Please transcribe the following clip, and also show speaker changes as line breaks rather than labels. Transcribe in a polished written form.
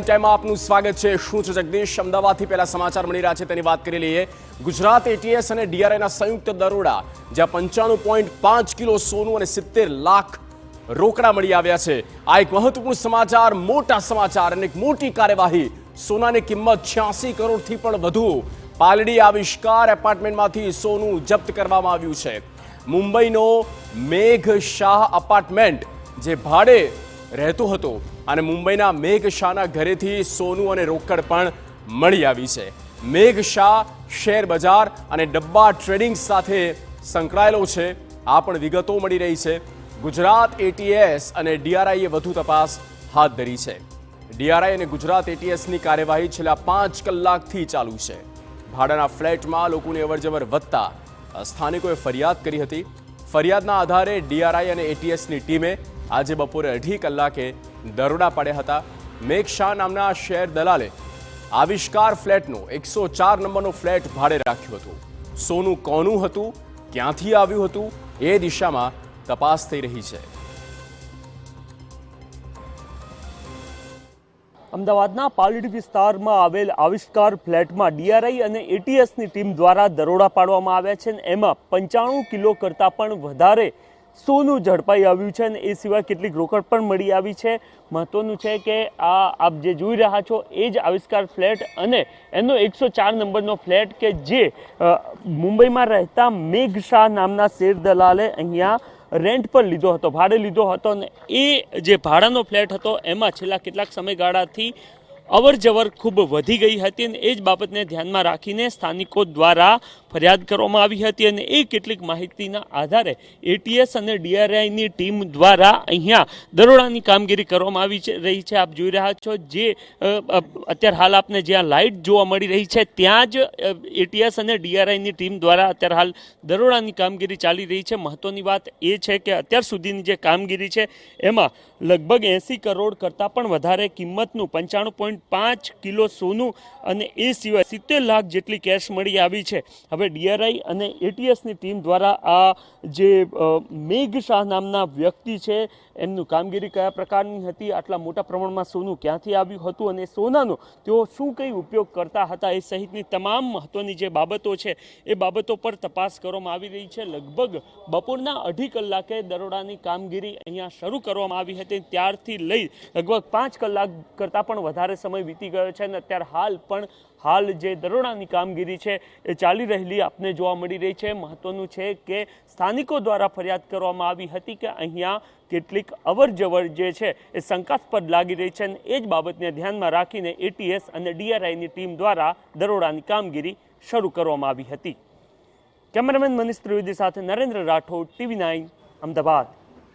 ટાઈમમાં આપનું સ્વાગત છે। શું છે જગદીશ? અમદાવાદથી પહેલા સમાચાર મળી રહ્યા છે તેની વાત કરી લઈએ। ગુજરાત એટીએસ અને ડીઆરઆઈના સંયુક્ત દરોડા, જ્યાં 95.5 કિલો સોનું અને 70 લાખ રોકડા મળી આવ્યા છે। આ એક મહત્વપૂર્ણ સમાચાર, મોટા સમાચાર અને એક મોટી કાર્યવાહી। સોનાની કિંમત 86 કરોડથી પણ વધુ। પાલડી આવિષ્કાર એપાર્ટમેન્ટમાંથી સોનું જપ્ત કરવામાં આવ્યું છે। મુંબઈનો મેઘ શાહ અપાર્ટમેન્ટ જે ભાડે રહેતો હતો અને મુંબઈના મેઘ શાહના ઘરેથી સોનું અને રોકડ પણ મળી આવી છે। મેઘ શાહ શેર બજાર અને ડબ્બા ટ્રેડિંગ સાથે સંકળાયેલો છે, આ પણ વિગતો મળી રહી છે। ગુજરાત એટીએસ અને ડીઆરઆઈએ વધુ તપાસ હાથ ધરી છે। ડીઆરઆઈ અને ગુજરાત એટીએસની કાર્યવાહી છેલ્લા 5 કલાકથી ચાલુ છે। ભાડાના ફ્લેટમાં લોકોની અવરજવર વધતા સ્થાનિકોએ ફરિયાદ કરી હતી। ફરિયાદના આધારે ડીઆરઆઈ અને એટીએસની ટીમે આજે બપોરે 2:30 કલાકે દરોડા પાડ્યા હતા। મેઘ શાહ નામના શેર દલાલે આવિષ્કાર ફ્લેટનો 104 નંબરનો ફ્લેટ ભાડે રાખ્યો હતો। સોનું કોનું હતું, ક્યાંથી આવ્યું હતું, એ દિશામાં તપાસ થઈ રહી છે।
અમદાવાદના પાલડી વિસ્તારમાં આવેલ આવિષ્કાર ફ્લેટમાં ડીઆરઆઈ અને એટીએસની ટીમ દ્વારા દરોડા પાડવામાં આવ્યા છે। એમાં 95 કિલો કરતાં પણ વધારે સોનું ઝડપાઈ આવ્યું છે અને એ સિવાય કેટલીક રોકડ પણ મળી આવી છે। મહત્વનું છે કે આ આપ જે જોઈ રહ્યા છો એ જ આવિષ્કાર ફ્લેટ અને એનો 104 નંબરનો ફ્લેટ કે જે મુંબઈમાં રહેતા મેઘ શાહ નામના શેર દલાલે અહીંયા રેન્ટ પર લીધો હતો, ભાડે લીધો હતો અને એ જે ભાડાનો ફ્લેટ હતો એમાં છેલ્લા કેટલાક સમયગાળાથી અવર જવર ખૂબ વધી ગઈ હતી અને એ જ બાબતને ધ્યાનમાં રાખીને સ્થાનિકો દ્વારા ફરિયાદ કરવામાં આવી હતી અને એ કેટલીક માહિતીના આધારે એટીએસ અને ડીઆરઆઈની ટીમ દ્વારા અહીંયા દરોડાની કામગીરી કરવામાં આવી રહી છે। આપ જોઈ રહ્યા છો જે અત્યારે હાલ આપને જ્યાં લાઇટ જોવા મળી રહી છે ત્યાં જ એટીએસ અને ડીઆરઆઈની ટીમ દ્વારા અત્યારે હાલ દરોડાની કામગીરી ચાલી રહી છે। મહત્વની વાત એ છે કે અત્યાર સુધીની જે કામગીરી છે એમાં લગભગ 80 કરોડ કરતાં પણ વધારે કિંમતનું 95.5 કિલો સોનું અને એ સિવાય 70 લાખ જેટલી કેશ મળી આવી છે। હવે ડીઆરઆઈ અને એટીએસની ટીમ દ્વારા આ જે મેઘ શાહ નામના વ્યક્તિ છે એમનું કામગીરી કયા પ્રકારની હતી, આટલા મોટા પ્રમાણમાં સોનું ક્યાંથી આવ્યું હતું અને સોનાનો તેઓ શું કંઈ ઉપયોગ કરતા હતા એ સહિતની તમામ મહત્વની જે બાબતો છે એ બાબતો પર તપાસ કરવામાં આવી રહી છે। લગભગ બપોરના 2:30 કલાકે દરોડાની કામગીરી અહીંયા શરૂ કરવામાં આવી હતી, ત્યારથી લઈ લગભગ 5 કલાક કરતાં પણ વધારે સમય વીતી ગયો છે અને અત્યારે હાલ જે દરોડાની કામગીરી છે એ ચાલી રહેલી આપને જોવા મળી રહી છે। મહત્વનું છે કે સ્થાનિકો દ્વારા ફરિયાદ કરવામાં આવી હતી કે અહીંયા કેટલીક અવર જવર જે છે એ શંકાસ્પદ લાગી રહી છે અને એ જ બાબતને ધ્યાનમાં રાખીને એટીએસ અને ડીઆરઆઈની ટીમ દ્વારા દરોડાની કામગીરી શરૂ કરવામાં આવી હતી। કેમેરામેન મનીષ ત્રિવેદી સાથે નરેન્દ્ર રાઠોડ, TV9 અમદાવાદ।